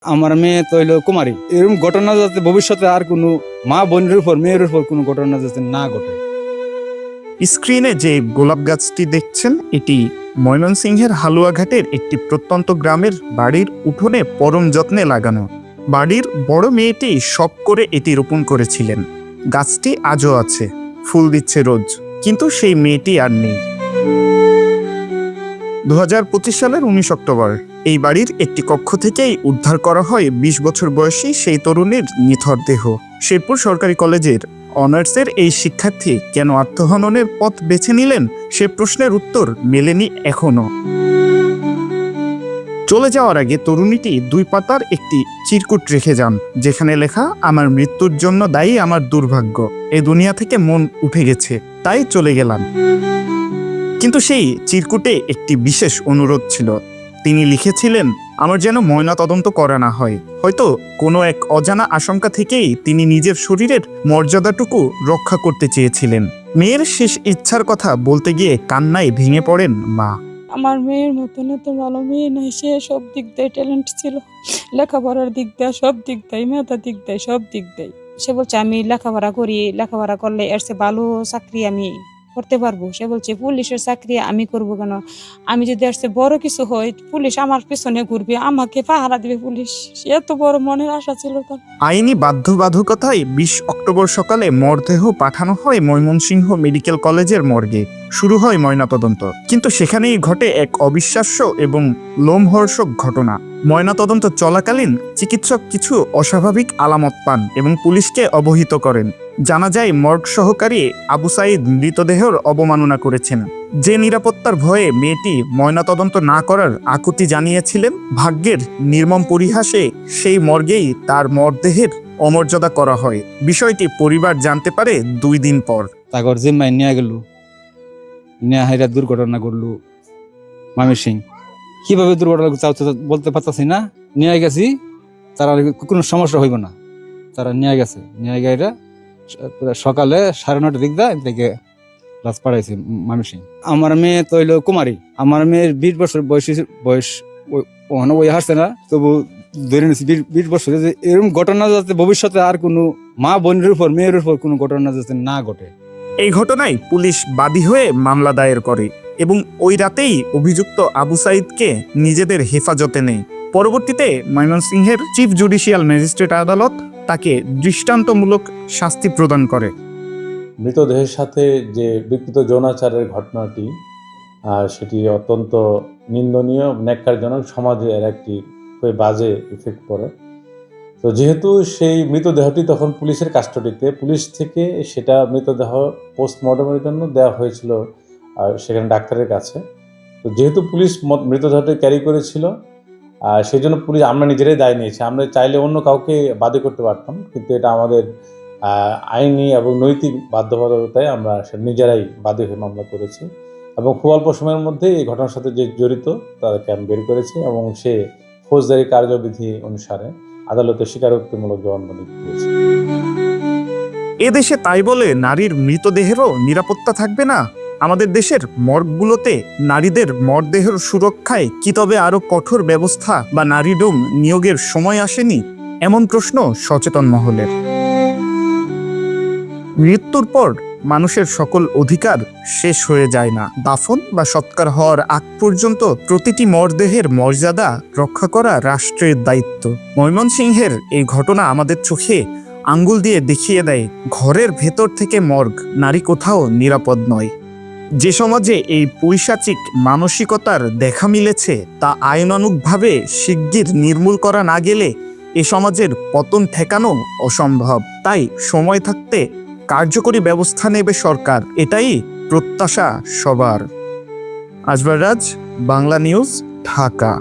আমার মেয়ে তো হইলো কুমারী। এরকম ঘটনা যাতে ভবিষ্যতে আর কোনো মা বোনের উপর মেয়ের উপর কোনো ঘটনা যাতে না ঘটে। স্ক্রিনে যে গোলাপ গাছটি দেখছেন এটি ময়মনসিংহের হালুয়াঘাটের একটি প্রত্যন্ত গ্রামের বাড়ির উঠোনে পরম যত্নে লাগানো। বাড়ির বড় মেয়েটি শখ করে এটি রোপণ করেছিলেন। গাছটি আজও আছে, ফুল দিচ্ছে রোজ, কিন্তু সেই মেয়েটি আর নেই। 2025 সালের 19 অক্টোবর এই বাড়ির একটি কক্ষ থেকেই উদ্ধার করা হয় 20 বছর বয়সী সেই তরুণীর নিথর দেহ। শেরপুর সরকারি কলেজের অনার্সের এই শিক্ষার্থী কেন আত্মহননের পথ বেছে নিলেন সে প্রশ্নের উত্তর মেলেনি এখনো। চলে যাওয়ার আগে তরুণীটি 2 পাতার একটি চিরকুট রেখে যান, যেখানে লেখা, আমার মৃত্যুর জন্য দায়ী আমার দুর্ভাগ্য, এই দুনিয়া থেকে মন উঠে গেছে, তাই চলে গেলাম। কিন্তু সেই চিরকুটে একটি বিশেষ অনুরোধ ছিল। তিনি লিখেছিলেন, আমার যেন ময়নাতদন্ত করা না হয়। হয়তো কোনো এক অজানা আশঙ্কা থেকেই তিনি নিজের শরীরের মর্যাদাটুকু রক্ষা করতে চেয়েছিলেন। মেয়ের শেষ ইচ্ছার কথা বলতে গিয়ে কান্নায় ভেঙে পড়েন মা। আমার মেয়ের মতন এত ভালো মেয়ে নাই, সে সব দিক দিয়ে ট্যালেন্ট ছিল, লেখাপড়ার দিক দিয়ে, সব দিক দিয়ে, মেধার দিক দিয়ে, সব দিক দিয়ে। সে বলছে আমি লেখাপড়া করি, লেখাপড়া করলে এর চেয়ে ভালো চাকরি আমি করতে পারবো। সে বলছে পুলিশের চাকরি আমি করবো কেন, আমি যদি এর চেয়ে বড় কিছু হয় পুলিশ আমার পিছনে ঘুরবে, আমাকে পাহারা দিবে পুলিশ। সে এত বড় মনের আশা ছিল তার। আইনি বাধ্যবাধকতায় 20 অক্টোবর সকালে মরদেহ পাঠানো হয় ময়মনসিংহ মেডিকেল কলেজের মর্গে। শুরু হয় ময়নাতদন্ত, কিন্তু সেখানেই ঘটে এক অবিশ্বাস্য এবং লোমহর্ষক ঘটনা। ময়নাতদন্ত চলাকালীন চিকিৎসক কিছু অস্বাভাবিক আলামত পান এবং পুলিশকে অবহিত করেন। জানা যায় মর্গ সহকারী আবু সাইদ মৃতদেহের অবমাননা করেছেন। যে নিরাপত্তার ভয়ে মেয়েটি ময়নাতদন্ত না করার আকুতি জানিয়েছিলেন, ভাগ্যের নির্মম পরিহাসে সেই মর্গেই তার মরদেহের অমর্যাদা করা হয়। বিষয়টি পরিবার জানতে পারে 2 দিন পর। তারপর জিম্মায় নিয়ে গেল, নিয়ে হাইরা দুর্ঘটনা করলো মামি সিং। কিভাবে দুর্ঘটনা বলতে পারতাছি না। নিয়ে গেছি, তারা কোনো সমস্যা হইব না, তারা নিয়ে গেছে। নিয়ে গাইরা সকালে 9:30 দিক থেকে লাশ পাঠাইছে মামি সিং। আমার মেয়ে তো হইলো কুমারী। আমার মেয়ের 20 বছর বয়স ওই হাসছে না, তবু ধরে নিয়েছি 20 বছর। এরকম ঘটনা যাতে ভবিষ্যতে আর কোনো মা বোনের উপর মেয়ের উপর কোনো ঘটনা যাতে না ঘটে। এই ঘটনায় পুলিশ বাদী হয়ে মামলা দায়ের করে এবং ওই রাতেই অভিযুক্ত আবু সাইদকে নিজেদের হেফাজতে নেয়। পরবর্তীতে ময়মনসিংহের চিফ জুডিশিয়াল ম্যাজিস্ট্রেট আদালত তাকে দৃষ্টান্তমূলক শাস্তি প্রদান করে। মৃতদেহের সাথে যে বিকৃত যৌনাচারের ঘটনাটি, সেটি অত্যন্ত নিন্দনীয়, ন্যাক্কারজনক, সমাজে এর একটি খুবই বাজে ইফেক্ট পড়ে। তো যেহেতু সেই মৃতদেহটি তখন পুলিশের কাস্টডিতে, পুলিশ থেকে সেটা মৃতদেহ পোস্টমর্টমের জন্য দেওয়া হয়েছিল সেখানে ডাক্তারের কাছে। তো যেহেতু পুলিশ মৃতদেহটি ক্যারি করেছিল, সেই জন্য পুলিশ, আমরা নিজেরাই দায় নিয়েছি। আমরা চাইলে অন্য কাউকে বাদী করতে পারতাম, কিন্তু এটা আমাদের আইনি এবং নৈতিক বাধ্যবাধকতায় আমরা নিজেরাই বাদী হয়ে মামলা করেছি এবং খুব অল্প সময়ের মধ্যে এই ঘটনার সাথে যে জড়িত তাদেরকে আমি বের করেছি এবং সে ফৌজদারি কার্যবিধি অনুসারে আদালতে স্বীকারোক্তিমূলক জবানবন্দি দিয়েছে। এদেশে তাই বলে নারীর মৃতদেহেরও নিরাপত্তা থাকবে না? আমাদের দেশের মর্গগুলোতে নারীদের মরদেহের সুরক্ষায় কি তবে আরো কঠোর ব্যবস্থা বা নারী ডোম নিয়োগের সময় আসেনি? এমন প্রশ্ন সচেতন মহলের। মৃত্যুর পর মানুষের সকল অধিকার শেষ হয়ে যায় না। দাফন বা সৎকার হওয়ার আগ পর্যন্ত প্রতিটি মরদেহের মর্যাদা রক্ষা করা রাষ্ট্রের দায়িত্ব। ময়মনসিংহের এই ঘটনা আমাদের চোখে আঙ্গুল দিয়ে দেখিয়ে দেয়, ঘরের ভেতর থেকে মর্গ, নারী কোথাও নিরাপদ নয়। যে সমাজে এই পৈশাচিক মানসিকতার দেখা মিলেছে তা আইনানুগভাবে শিগগির নির্মূল করা না গেলে এ সমাজের পতন ঠেকানো অসম্ভব। তাই সময় থাকতে কার্যকরী ব্যবস্থা নেবে সরকার, এটাই প্রত্যাশা সবার। আজবার রাজ, বাংলা নিউজ, ঢাকা।